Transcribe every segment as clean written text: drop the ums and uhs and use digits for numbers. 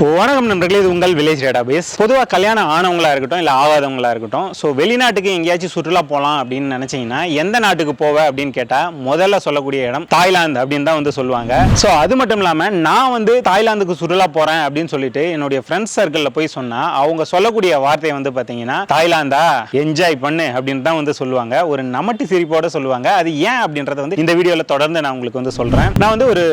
வணக்கம் நண்பர்களே, இது உங்கள் வில்லேஜ் டேட்டாபேஸ். பொதுவாக கல்யாணம் ஆனவங்களா இருக்கட்டும் இல்லை ஆகாதவங்களா இருக்கட்டும், ஸோ வெளிநாட்டுக்கு எங்கேயாச்சும் சுற்றுலா போகலாம் அப்படின்னு நினைச்சீங்கன்னா எந்த நாட்டுக்கு போவ அப்படின்னு கேட்டால் முதல்ல சொல்லக்கூடிய இடம் தாய்லாந்து அப்படின்னு தான் வந்து சொல்லுவாங்க. ஸோ அது மட்டும் இல்லாமல் நான் வந்து தாய்லாந்துக்கு சுற்றுலா போகிறேன் அப்படின்னு சொல்லிட்டு என்னுடைய ஃப்ரெண்ட்ஸ் சர்க்கிளில் போய் சொன்னால் அவங்க சொல்லக்கூடிய வார்த்தை வந்து பார்த்தீங்கன்னா தாய்லாந்தா என்ஜாய் பண்ணு அப்படின்னு தான் வந்து சொல்லுவாங்க. ஒரு நமட்டு சிரிப்போட சொல்லுவாங்க. அது ஏன் அப்படின்றத வந்து இந்த வீடியோவில் தொடர்ந்து நான் உங்களுக்கு வந்து சொல்கிறேன். நான் வந்து ஒரு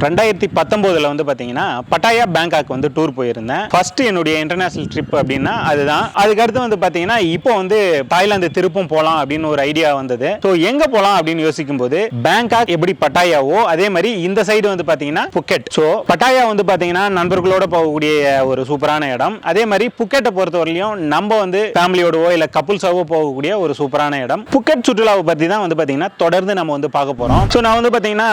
2019 வந்து பார்த்தீங்கன்னா பட்டாயா பேங்காக் வந்து டூர் போயிருந்தேன். ஃபர்ஸ்ட் என்னுடைய இன்டர்நேஷனல் ட்ரிப் அப்படின்னா அதுதான். அதுக்கு அடுத்து வந்து பாத்தீங்கன்னா இப்போ வந்து தாய்லாந்து திருப்பும் போலாம் அப்படின்னு ஒரு ஐடியா வந்தது. ஸோ எங்க போலாம் அப்படின்னு யோசிக்கும் போது பேங்காக் எப்படி பட்டாயாவோ அதே மாதிரி இந்த சைடு வந்து பாத்தீங்கன்னா புக்கெட். ஸோ பட்டாயா வந்து பாத்தீங்கன்னா நண்பர்களோட போகக்கூடிய ஒரு சூப்பரான இடம். அதே மாதிரி புக்கெட்டை பொறுத்தவரையிலும் நம்ம வந்து ஃபேமிலியோடவோ இல்ல கப்புள்ஸாவோ போகக்கூடிய ஒரு சூப்பரான இடம். புக்கெட் சுற்றுலாவை பத்தி தான் வந்து பாத்தீங்கன்னா தொடர்ந்து நம்ம வந்து பார்க்க போறோம். ஸோ நான் வந்து பாத்தீங்கன்னா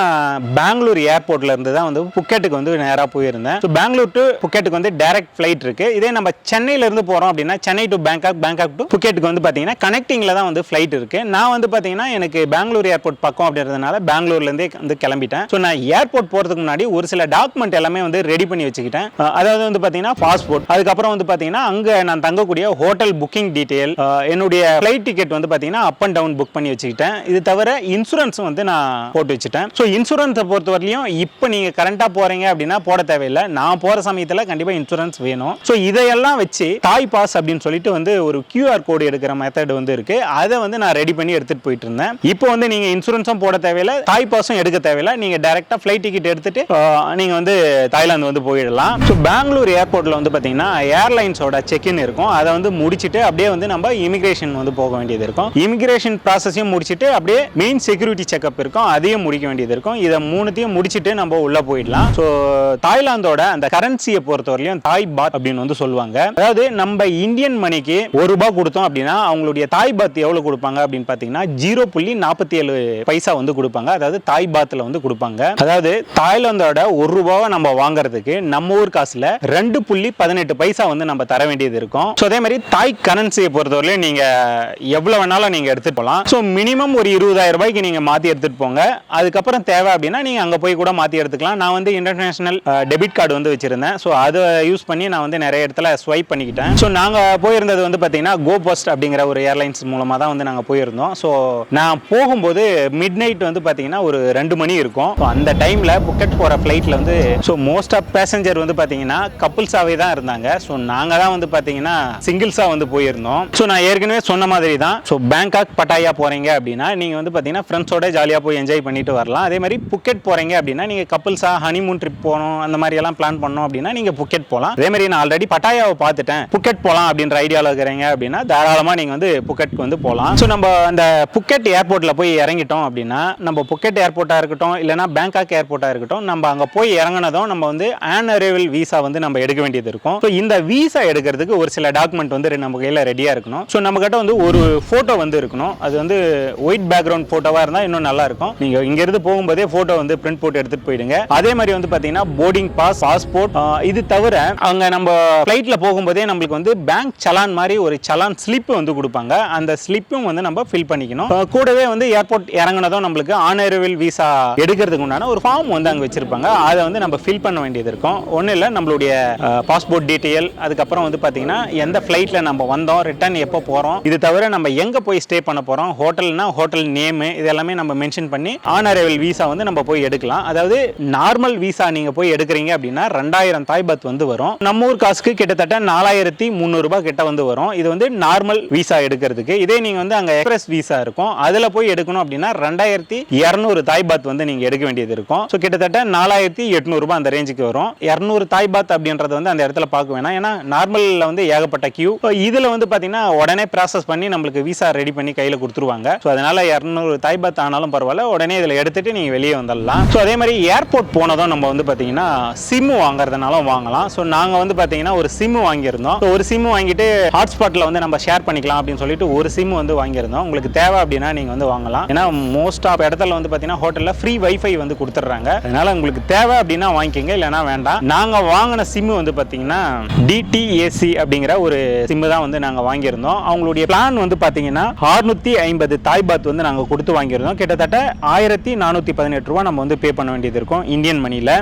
பெங்களூர் ஏர்போர்ட்ல இருந்து தான் வந்து புக்கெட்டுக்கு வந்து நேரா போயிருந்தேன். ஸோ பெங்களூர் டு புக்கெட்டுக்கு வந்து டைரக்ட் ஃபிளைட் இருக்கு. இதே நம்ம சென்னையில இருந்து போறோம் அப்படின்னா Chennai to Bangkok, Bangkok to புக்கெட்டுக்கு வந்து பாத்தீங்கன்னா கனெக்டிங்ல தான் வந்து ஃபிளைட் இருக்கு. நான் வந்து பாத்தீங்கன்னா எனக்கு பெங்களூர் ஏர்போர்ட் பக்கம் அப்படின்றதுனால பெங்களூர்ல இருந்தே வந்து கிளம்பிட்டேன். ஸோ நான் ஏர்போர்ட் போறதுக்கு முன்னாடி ஒரு சில டாக்குமெண்ட் எல்லாமே வந்து ரெடி பண்ணி வச்சுக்கிட்டேன். அதாவது வந்து பாத்தீங்கன்னா பாஸ்போர்ட், அதுக்கப்புறம் வந்து பாத்தீங்கன்னா அங்க நான் தங்கக்கூடிய ஹோட்டல் புக்கிங் டீடைல், என்னுடைய ஃபிளைட் டிக்கெட் வந்து பாத்தீங்கன்னா அப் அண்ட் டவுன் புக் பண்ணி வச்சுக்கிட்டேன். இது தவிர இன்சூரன்ஸ் வந்து நான் போட்டு வச்சுட்டேன். ஸோ இன்சூரன்ஸை பொறுத்தவரையிலும் இப்போ நீங்க கரண்டா போறீங்க அப்படின்னா போட தேவையில்லை. நான் போற சமயத்தில் கண்டிப்பா இன்சூரன்ஸ் வேணும். ஸோ இதையெல்லாம் வச்சு தாய் பாஸ் அப்படின்னு சொல்லிட்டு வந்து ஒரு QR கோடு எடுக்கிற மெத்தட் வந்து இருக்கு. அதை வந்து நான் ரெடி பண்ணி எடுத்துட்டு போயிட்டு இருந்தேன். இப்போ வந்து நீங்க இன்சூரன்ஸும் போட தேவையில்லை, தாய் பாஸும் எடுக்க தேவையில்லை. நீங்க டைரக்டா ஃபிளைட் டிக்கெட் எடுத்துட்டு நீங்க வந்து தாய்லாந்து வந்து போயிடலாம். ஸோ பெங்களூர் ஏர்போர்ட்ல வந்து பாத்தீங்கன்னா ஏர்லைன்ஸோட செக்இன் இருக்கும். அதை வந்து முடிச்சுட்டு அப்படியே வந்து நம்ம இமிகிரேஷன் வந்து போக வேண்டியது இருக்கும். இமிகிரேஷன் ப்ராசஸையும் முடிச்சுட்டு அப்படியே மெயின் செக்யூரிட்டி செக்அப் இருக்கும், அதையும் முடிக்க வேண்டியது இருக்கும். இதை மூணுத்தையும் முடிச்சுட்டு நம்ம உள்ள போயிடலாம். ஸோ தாய்லாந்தோட அந்த கரன்சியை பொறுத்தவரையிலும் தாய் பாத் அப்படின்னு வந்து சொல்லுவாங்க. அதாவது நம்ம இந்தியன் மணிக்கு ₹1 கொடுத்தோம் அப்படின்னா அவங்களுடைய தாய் பாத் எவ்வளவு கொடுப்பாங்க அப்படின்னு பாத்தீங்கன்னா 0.47 பைசா வந்து கொடுப்பாங்க. அதாவது தாய் பாத்ல வந்து கொடுப்பாங்க. அதாவது தாய்லாந்தோட ₹1 நம்ம வாங்குறதுக்கு நம்ம ஊர் காசுல 2.18 பைசா வந்து நம்ம தர வேண்டியது இருக்கும். ஸோ அதே மாதிரி தாய் கரன்சியை பொறுத்தவரையிலும் நீங்க எவ்வளவு வேணாலும் நீங்க எடுத்துட்டு போகலாம். ஸோ மினிமம் ஒரு ₹20,000 நீங்க மாத்தி எடுத்துட்டு போங்க. அதுக்கப்புறம் தேவை அப்படின்னா நீங்க அங்க போய் கூட மாத்தி எடுத்துக்கலாம். நான் வந்து இன்டர்நேஷனல் டெபிட் கார்டு வந்து வச்சிருந்தேன். ஸோ அதை யூஸ் பண்ணி நான் வந்து நிறைய இடத்துல ஸ்வைப் பண்ணிக்கிட்டேன். ஸோ நாங்கள் போயிருந்தது வந்து பார்த்தீங்கன்னா கோபஸ்ட் அப்படிங்கிற ஒரு ஏர்லைன்ஸ் மூலமாக தான் வந்து நாங்கள் போயிருந்தோம். ஸோ நான் போகும்போது மிட் நைட் வந்து பார்த்தீங்கன்னா ஒரு 2 மணி இருக்கும். ஸோ அந்த டைமில் புக்கெட் போகிற ஃப்ளைட்டில் வந்து ஸோ மோஸ்ட் ஆஃப் பேசஞ்சர் வந்து பார்த்தீங்கன்னா கப்புள்ஸாகவே தான் இருந்தாங்க. ஸோ நாங்கள் தான் வந்து பார்த்தீங்கன்னா சிங்கிள்ஸாக வந்து போயிருந்தோம். ஸோ நான் ஏற்கனவே சொன்ன மாதிரி தான். ஸோ பேங்காக் பட்டாயா போகிறீங்க அப்படின்னா நீங்கள் வந்து பார்த்தீங்கன்னா ஃப்ரெண்ட்ஸோட ஜாலியாக போய் என்ஜாய் பண்ணிட்டு வரலாம். அதே மாதிரி புக்கெட் போகிறீங்க அப்படின்னா நீங்கள் கப்புள்ஸாக ஹனிமூன் ட்ரிப் போகணும் அந்த மாதிரி எல்லாம் பிளான் பண்ணோம் அப்படின்னா நீங்கள் புக்கெட் போகலாம். அதே மாதிரி நான் ஆல்ரெடி பட்டாயாவை பார்த்துட்டேன், புக்கெட் போகலாம் அப்படின்ற ஐடியாவில் இருக்கிறீங்க அப்படின்னா தாராளமாக நீங்கள் வந்து புக்கெட்க்கு வந்து போகலாம். ஸோ நம்ம அந்த புக்கெட் ஏர்போர்ட்டில் போய் இறங்கிட்டோம் அப்படின்னா நம்ம புக்கெட் ஏர்போர்ட்டாக இருக்கட்டும் இல்லைனா பேங்காக் ஏர்போர்ட்டாக இருக்கட்டும், நம்ம அங்கே போய் இறங்கினதும் நம்ம வந்து ஆன் அரைவல் வீசா வந்து நம்ம எடுக்க வேண்டியது இருக்கும். ஸோ இந்த வீசா எடுக்கிறதுக்கு ஒரு சில டாக்குமெண்ட் வந்து நம்ம கையில் ரெடியாக இருக்கணும். ஸோ நம்ம கிட்ட வந்து ஒரு ஃபோட்டோ வந்து இருக்கணும். அது வந்து ஒயிட் பேக்ரவுண்ட் ஃபோட்டோவாக இருந்தால் இன்னும் நல்லா இருக்கும். நீங்கள் இங்கேருந்து போகும்போதே ஃபோட்டோ வந்து பிரிண்ட் போட்டு எடுத்துகிட்டு போயிடுங்க. அதே மாதிரி வந்து பார்த்தீங்கன்னா போர்டிங் பாஸ், பாஸ்போர்ட், இது தவிர அங்க நம்ம ஃப்ளைட்ல போகும்போதே நம்மளுக்கு வந்து பேங்க் சலான் மாதிரி ஒரு சலான் ஸ்லிப் வந்து கொடுப்பாங்க. அந்த ஸ்லிப்பும் வந்து நம்ம ஃபில் பண்ணிக்கணும். கூடவே வந்து ஏர்போர்ட் இறங்கினதும் நம்மளுக்கு ஆன் அரைவல் வீசா எடுக்கிறதுக்கு உண்டான ஒரு ஃபார்ம் வந்து அங்க வச்சிருப்பாங்க. அதை வந்து நம்ம ஃபில் பண்ண வேண்டியது இருக்கும். ஒன்றும் இல்லை, நம்மளுடைய பாஸ்போர்ட் டீட்டெயில், அதுக்கப்புறம் வந்து பார்த்தீங்கன்னா எந்த ஃப்ளைட்ல நம்ம வந்தோம், ரிட்டர்ன் எப்போ போகிறோம், இது தவிர நம்ம எங்கே போய் ஸ்டே பண்ண போகிறோம், ஹோட்டல்னா ஹோட்டல் நேமு, இதெல்லாமே நம்ம மென்ஷன் பண்ணி ஆன் அரைவல் வீசா வந்து நம்ம போய் எடுக்கலாம். அதாவது நார்மல் வீசா நீங்கள் போய் எடுக்கிறீங்க அப்படின்னா 2000 தாய் பாத் வந்து வரும். நம்ம ஊர் காசுக்கு கிட்டத்தட்ட 4300 கிட்ட வந்து வரும். இது வந்து நார்மல் வீசா எடுக்கிறதுக்கு. இதே நீங்க வந்து அங்க எக்ஸ்பிரஸ் வீசா இருக்கும், அதுல போய் எடுக்கணும் அப்படின்னா 2200 தாய் பாத் வந்து நீங்க எடுக்க வேண்டியது இருக்கும். ஸோ கிட்டத்தட்ட 4800 அந்த ரேஞ்சுக்கு வரும். 200 தாய் பாத் அப்படின்றது வந்து அந்த இடத்துல பார்க்க வேணாம். ஏன்னா நார்மல்ல வந்து ஏகப்பட்ட கியூ. இதுல வந்து பாத்தீங்கன்னா உடனே ப்ராசஸ் பண்ணி நம்மளுக்கு வீசா ரெடி பண்ணி கையில கொடுத்துருவாங்க. ஸோ அதனால 200 தாய் பாத் ஆனாலும் பரவாயில்ல, உடனே இதுல எடுத்துட்டு நீங்க வெளியே வந்துடலாம். ஸோ அதே மாதிரி ஏர்போர்ட் போனதும் நம்ம வந்து பாத்தீங்கன்னா சிம் வாங்குறதுனாலும் வாங்கலாம். ஸோ நாங்கள் வந்து பார்த்தீங்கன்னா ஒரு சிம் வாங்கியிருந்தோம். ஒரு சிம் வாங்கிட்டு ஹாட்ஸ்பாட்டில் வந்து நம்ம ஷேர் பண்ணிக்கலாம் அப்படின்னு சொல்லிட்டு ஒரு சிம் வந்து வாங்கியிருந்தோம். உங்களுக்கு தேவை அப்படின்னா நீங்கள் வந்து வாங்கலாம். ஏன்னா மோஸ்ட் ஆஃப் இடத்துல வந்து பார்த்தீங்கன்னா ஹோட்டலில் ஃப்ரீ வைஃபை வந்து கொடுத்துட்றாங்க. அதனால உங்களுக்கு தேவை அப்படின்னா வாங்கிக்கோங்க, இல்லைனா வேண்டாம். நாங்கள் வாங்கின சிம் வந்து பார்த்தீங்கன்னா DTAC அப்படிங்கிற ஒரு சிம் தான் வந்து நாங்கள் வாங்கியிருந்தோம். அவங்களுடைய பிளான் வந்து பார்த்தீங்கன்னா 650 தாய் பாத் வந்து நாங்கள் கொடுத்து வாங்கியிருந்தோம். கிட்டத்தட்ட 1418 ரூபா நம்ம வந்து பே பண்ண வேண்டியது இருக்கும் இந்தியன் மணியில்.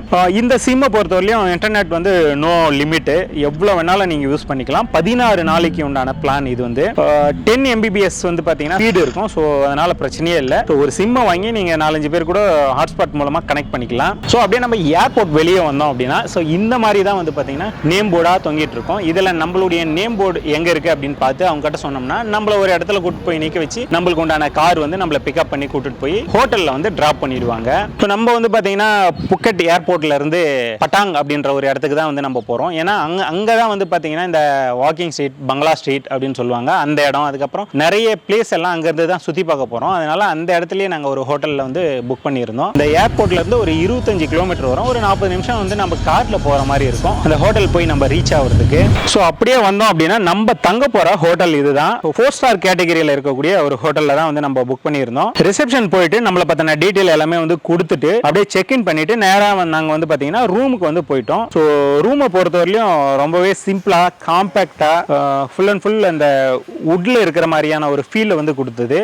இந்த சிம்மை பொறுத்தவரையிலும் இன்டர்நெட் வந்து நோ லிமிட்டு, எவ்வளோ வேணாலும் நீங்கள் யூஸ் பண்ணிக்கலாம். 16 நாளைக்கு உண்டான பிளான் இது வந்து 10 MBPS வந்து பார்த்தீங்கன்னா ஸ்பீடு இருக்கும். ஸோ அதனால் பிரச்சனையே இல்லை. ஸோ ஒரு சிம்மை வாங்கி நீங்கள் 4-5 பேர் கூட ஹாட்ஸ்பாட் மூலமாக கனெக்ட் பண்ணிக்கலாம். ஸோ அப்படியே நம்ம ஏர்போர்ட் வெளியே வந்தோம் அப்படின்னா ஸோ இந்த மாதிரி தான் வந்து பார்த்தீங்கன்னா நேம் போர்டாக தொங்கிட்டு இருக்கும். இதில் நம்மளுடைய நேம் போர்டு எங்கே இருக்குது அப்படின்னு பார்த்து அவங்க கிட்ட சொன்னோம்னா நம்மள ஒரு இடத்துல கூட்டு போய் நிற்க வச்சு நம்மளுக்கு உண்டான கார் வந்து நம்மளை பிக்கப் பண்ணி கூட்டிட்டு போய் ஹோட்டலில் வந்து ட்ராப் பண்ணிடுவாங்க. ஸோ நம்ம வந்து பார்த்தீங்கன்னா புக்கெட் ஏர்போர்ட்ல இருந்து பட்டாங் அப்படின்ற ஒரு இடத்துக்கு தான் வந்து நம்ம போகிறோம். ஏன்னா அங்கே தான் வந்து பார்த்தீங்கன்னா இந்த வாக்கிங் ஸ்ட்ரீட், பங்களா ஸ்ட்ரீட் அப்படின்னு சொல்லுவாங்க அந்த இடம். அதுக்கப்புறம் நிறைய பிளேஸ் எல்லாம் அங்கேருந்து தான் சுற்றி பார்க்க போகிறோம். அதனால அந்த இடத்துலயே நாங்கள் ஒரு ஹோட்டலில் வந்து புக் பண்ணியிருந்தோம். இந்த ஏர்போர்ட்ல இருந்து ஒரு 25 கிலோமீட்டர் வரும். ஒரு 40 நிமிஷம் வந்து நம்ம காரில் போகிற மாதிரி இருக்கும் அந்த ஹோட்டல் போய் நம்ம ரீச் ஆகிறதுக்கு. ஸோ அப்படியே வந்தோம் அப்படின்னா நம்ம தங்க போகிற ஹோட்டல் இதுதான். 4 ஸ்டார் கேட்டகரியில் இருக்கக்கூடிய ஒரு ஹோட்டலில் தான் வந்து நம்ம புக் பண்ணியிருந்தோம். ரிசப்ஷன் போயிட்டு நம்மளை பற்றின டீட்டெயில் எல்லாமே வந்து கொடுத்துட்டு அப்படியே செக்இன் பண்ணிட்டு நேராக நாங்கள் வந்து பார்த்தீங்கன்னா ரூமுக்கு வந்து போயிட்டோம். ஸோ ரூமை பொறுத்தவரையிலும் ரொம்பவே சிம்பிளாக, காம்பேக்டாக, ஃபுல் அண்ட் ஃபுல் அந்த வுட்ல இருக்கிற மாதிரியான ஒரு ஃபீல் வந்து கொடுத்தது.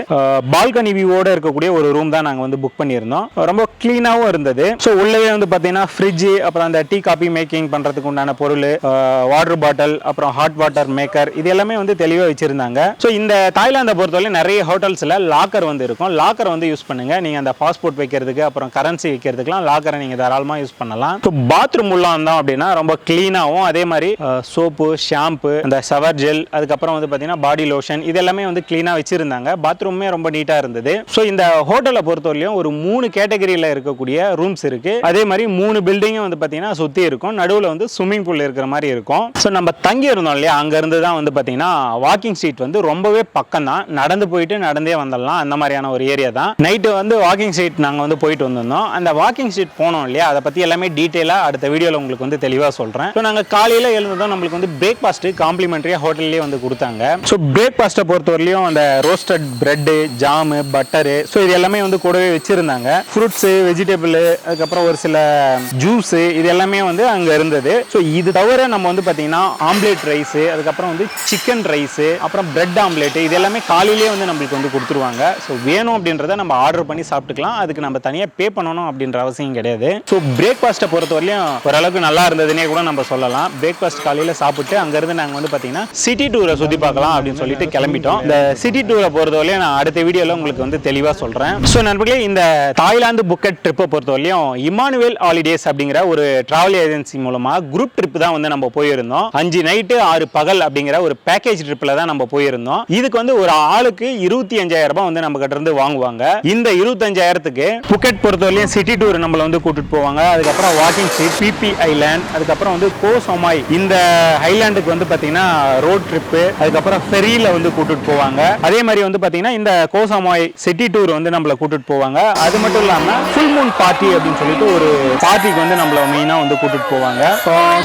பால்கனி வியூவோட இருக்கக்கூடிய ஒரு ரூம் தான் நாங்கள் வந்து புக் பண்ணியிருந்தோம். ரொம்ப கிளீனாகவும் இருந்தது. ஸோ உள்ளவே வந்து பார்த்தீங்கன்னா ஃப்ரிட்ஜ், அப்புறம் அந்த டீ காபி மேக்கிங் பண்ணுறதுக்கு உண்டான பொருள், வாட்டர் பாட்டில், அப்புறம் ஹாட் வாட்டர் மேக்கர், இது எல்லாமே வந்து தெளிவாக வச்சிருந்தாங்க. ஸோ இந்த தாய்லாந்தை பொறுத்தவரை நிறைய ஹோட்டல்ஸில் லாக்கர் வந்து இருக்கும். லாக்கர் வந்து யூஸ் பண்ணுங்க. நீங்கள் அந்த பாஸ்போர்ட் வைக்கிறதுக்கு, அப்புறம் கரன்சி வைக்கிறதுக்குலாம் லாக்கரை நீங்கள் தாராளமாக யூஸ் பண்ணலாம். ஸோ பாத்ரூம் உள்ள வந்தோம் அப்படின்னா ரொம்ப கிளீனாகவும், அதே மாதிரி சோப்பு, ஷாம்பு, அந்த ஷவர் ஜெல், அதுக்கப்புறம் வந்து பார்த்தீங்கன்னா பாடி லோஷன், இது எல்லாமே வந்து கிளீனாக வச்சிருந்தாங்க. பாத்ரூமே ரொம்ப நீட்டாக இருந்தது. ஸோ இந்த ஹோட்டலை பொறுத்தவரையிலும் ஒரு 3 கேட்டகரியில் இருக்கக்கூடிய ரூம்ஸ் இருக்கு. அதே மாதிரி 3 பில்டிங்கும் வந்து பார்த்தீங்கன்னா சுற்றி இருக்கும். நடுவில் வந்து ஸ்விம்மிங் பூல் இருக்கிற மாதிரி இருக்கும். ஸோ நம்ம தங்கி இருந்தோம் இல்லையா, அங்கேருந்து தான் வந்து பார்த்தீங்கன்னா வாக்கிங் ஸ்ட்ரீட் வந்து ரொம்பவே பக்கம் தான். நடந்து போயிட்டு நடந்தே வந்துடலாம், அந்த மாதிரியான ஒரு ஏரியா தான். நைட்டு வந்து வாக்கிங் ஸ்ட்ரீட் நாங்கள் வந்து போயிட்டு வந்திருந்தோம். அந்த வாக்கிங் ஸ்ட்ரீட் போனோம் இல்லையா, அதை பற்றி எல்லாமே டீட்டெயிலாக அடுத்த வீடியோவில் உங்களுக்கு வந்து தெளிவாக சொல்கிறேன். ஸோ நாங்கள் காலையில் எழுந்ததும் நம்மளுக்கு வந்து பிரேக்ஃபாஸ்ட்டு காம்ப்ளிமெண்ட்ரியாக ஹோட்டல்லேயே வந்து கொடுத்தாங்க. ஸோ பிரேக்ஃபாஸ்ட்டை பொறுத்தவரையிலும் அந்த roasted bread, jam, butter, so இது எல்லாமே வந்து கூடவே வச்சிருந்தாங்க. ஃப்ரூட்ஸு, வெஜிடபிள், அதுக்கப்புறம் ஒரு சில ஜூஸு, இது எல்லாமே வந்து அங்கே இருந்தது. ஸோ இது தவிர நம்ம வந்து பார்த்தீங்கன்னா ஆம்லேட் ரைஸு, அதுக்கப்புறம் வந்து சிக்கன் ரைஸு, அப்புறம் பிரெட் ஆம்லேட்டு, இது எல்லாமே காலையிலேயே வந்து நம்மளுக்கு வந்து கொடுத்துருவாங்க. ஸோ வேணும் அப்படின்றத நம்ம ஆர்டர் பண்ணி சாப்பிட்டுக்கலாம். அதுக்கு நம்ம தனியாக பே பண்ணணும் அப்படின்ற அவசியம் கிடையாது. ஸோ பிரேக்ஃபாஸ்ட்டை பொறுத்தவரையிலும் ஓரளவுக்கு நல்லா இருந்ததுன்னே கூட நம்ம சொல்லலாம். பிரேக்ஃபாஸ்ட் காலையில் சாப்பிட்டு அங்கேருந்து நாங்கள் வந்து பார்த்தீங்கன்னா சிட்டி டூரை சுற்றி பார்க்கலாம் அப்படின்னு சொல்லிட்டு கிளம்பிட்டோம். இந்த சிட்டி டூரை பொறுத்தவரையும் நான் அடுத்த வீடியோவில் உங்களுக்கு வந்து தெளிவாக சொல்கிறேன். ஸோ நண்பர்களே, இந்த தாய்லாந்து புக்கெட் ட்ரிப்பை பொறுத்தவரையும் இமானுவேல் ஹாலிடேஸ் அப்படிங்கிற ஒரு டிராவல் ஏஜென்சி மூலமாக குரூப் ட்ரிப் தான் வந்து நம்ம போயிருந்தோம். 5 நைட்டு 6 பகல் அப்படிங்கிற ஒரு பேக்கேஜ் ட்ரிப்பில் தான் நம்ம போயிருந்தோம். இதுக்கு வந்து ஒரு ஆளுக்கு 25,000 ரூபாய் வந்து நம்ம கிட்ட இருந்து வாங்குவாங்க. இந்த 25,000க்கு புக்கெட் பொறுத்தவரையும் சிட்டி டூர் நம்மளை வந்து கூட்டிட்டு போவாங்க. அதுக்கப்புறம் வாக்கிங் ஸ்ட்ரீட், பிபி ஐலாண்ட், அதுக்கப்புறம் வந்து கோ சோமாய், இந்த ஐலாண்டுக்கு வந்து பார்த்தீங்கன்னா ரோட் ட்ரிப்பு, அதுக்கப்புறம் ஃபெரியில வந்து கூட்டிட்டு போவாங்க. அதே மாதிரி வந்து பார்த்தீங்கன்னா இந்த கோ சோமாய் சிட்டி டூர் வந்து நம்மளை கூட்டிட்டு போவாங்க. அது மட்டும் இல்லாமல் ஃபுல் மூன் பார்ட்டி அப்படின்னு சொல்லிட்டு ஒரு பார்ட்டிக்கு வந்து நம்மள மெயினாக வந்து கூட்டிட்டு போவாங்க.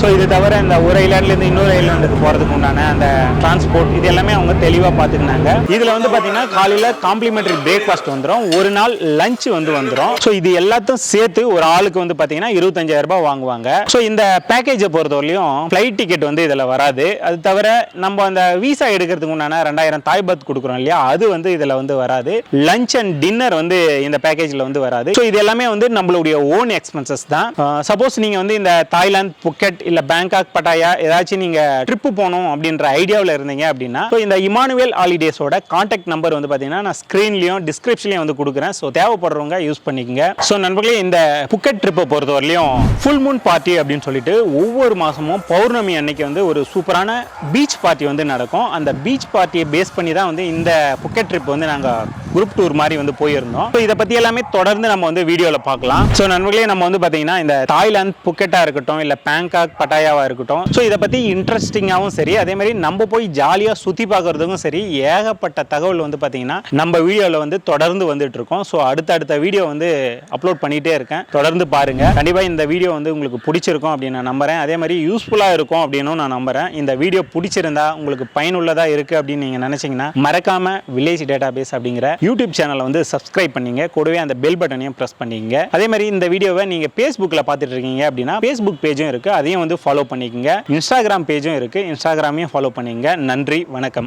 ஸோ இது தவிர இந்த ஒரு ஐலாண்ட்லேருந்து இன்னொரு ஐலாண்டுக்கு போகிறதுக்கு உண்டான அந்த டிரான்ஸ்போர்ட், இது எல்லாமே அவங்க தெளிவாக பார்த்துக்கினாங்க. இதில் வந்து பார்த்தீங்கன்னா காலையில் காம்ப்ளிமெண்டரி பிரேக்ஃபாஸ்ட் வந்துடும், ஒரு நாள் லஞ்ச் வந்து வந்துடும். ஸோ இது எல்லாத்தையும் சேர்த்து ஒரு ஆளுக்கு வந்து பார்த்தீங்கன்னா 25,000 ரூபாய் வாங்குவாங்க. ஸோ இந்த பேக்கேஜை பொறுத்தவரையும் ஃப்ளைட் டிக்கெட் வந்து இதில் வராது. அது தவிர நம்ம அந்த விசா எடுக்கிறதுக்கு உண்டான 2,000 தாய் பத் கொடுக்குறோம் இல்லையா, அது வந்து இதில் வந்து வராது. லஞ்ச் அண்ட் டின்னர் வந்து இந்த பேக்கேஜில் வந்து வராது. ஸோ இது எல்லாமே வந்து நம்மளுடைய ஓன் எக்ஸ்பென்சஸ் தான். சப்போஸ் நீங்கள் வந்து இந்த தாய்லாந்து, புக்கெட், இல்லை பேங்காக், பட்டாயா ஏதாச்சும் நீங்கள் ட்ரிப்பு போகணும் அப்படின்ற ஐடியாவில் இருந்தீங்க அப்படின்னா ஸோ இந்த இமானுவேல் ஹாலிடேஸோட கான்டாக்ட் நம்பர் வந்து பார்த்தீங்கன்னா நான் ஸ்க்ரீன்லையும் டிஸ்கிரிப்ஷன்லையும் வந்து கொடுக்குறேன். ஸோ தேவைப்படுறவங்க யூஸ் பண்ணிக்கோங்க. ஸோ நண்பர்களே, இந்த புக்கெட் ட்ரிப்பை பொறுத்தவரையிலும் ஃபுல் மூன் பார்ட்டி அப்படின்னு சொல்லிட்டு ஒவ்வொரு மாதமும் பௌர்ணமி அன்னைக்கு வந்து ஒரு சூப்பரான பீச் பார்ட்டி வந்து நடக்கும். அந்த பீச் பார்ட்டியை பேஸ் பண்ணி தான் வந்து இந்த புக்கெட் ட்ரிப் வந்து நாங்கள் குரூப் டூர் மாதிரி வந்து போயிருந்தோம். ஸோ இதை பற்றி எல்லாமே தொடர்ந்து நம்ம வந்து வீடியோவில் பார்க்கலாம். ஸோ நண்பர்களே, நம்ம வந்து பார்த்தீங்கன்னா இந்த தாய்லாந்து புக்கெட்டாக இருக்கட்டும், இல்லை பேங்காக், பட்டாயாவாக இருக்கட்டும், ஸோ இதை பற்றி இன்ட்ரெஸ்டிங்காகவும் சரி, அதே மாதிரி நம்ம போய் ஜாலியாக சுற்றி பார்க்குறதுக்கும் சரி, ஏகப்பட்ட தகவல் வந்து பார்த்தீங்கன்னா நம்ம வீடியோவில் வந்து தொடர்ந்து வந்துட்டு இருக்கோம். ஸோ அடுத்த வீடியோ வந்து அப்லோட் பண்ணிகிட்டே இருக்கேன், தொடர்ந்து பாருங்கள். கண்டிப்பாக இந்த வீடியோ வந்து உங்களுக்கு பிடிச்சிருக்கும் அப்படின்னு நான் நம்புகிறேன். அதே மாதிரி யூஸ்ஃபுல்லாக இருக்கும் அப்படின்னு நான் நம்புகிறேன். இந்த வீடியோ பிடிச்சிருந்தா, உங்களுக்கு பயனுள்ளதாக இருக்குது அப்படின்னு நீங்கள் நினச்சிங்கன்னா மறக்காமல் வில்லேஜ் டேட்டாபேஸ் அப்படிங்கிற யூடியூப் சேனலை வந்து சப்ஸ்கிரைப் பண்ணிங்க, கூடவே அந்த பெல் பட்டனையும் ப்ரெஸ் பண்ணிக்கங்க. அதே மாதிரி இந்த வீடியோவை நீங்கள் ஃபேஸ்புக்கில் பார்த்துட்டு இருக்கீங்க அப்படின்னா ஃபேஸ்புக் பேஜும் இருக்குது, அதையும் வந்து ஃபாலோ பண்ணிக்கங்க. இன்ஸ்டாகிராம் பேஜும் இருக்குது, இன்ஸ்டாகிராமையும் ஃபாலோ பண்ணிக்கங்க. நன்றி, வணக்கம்.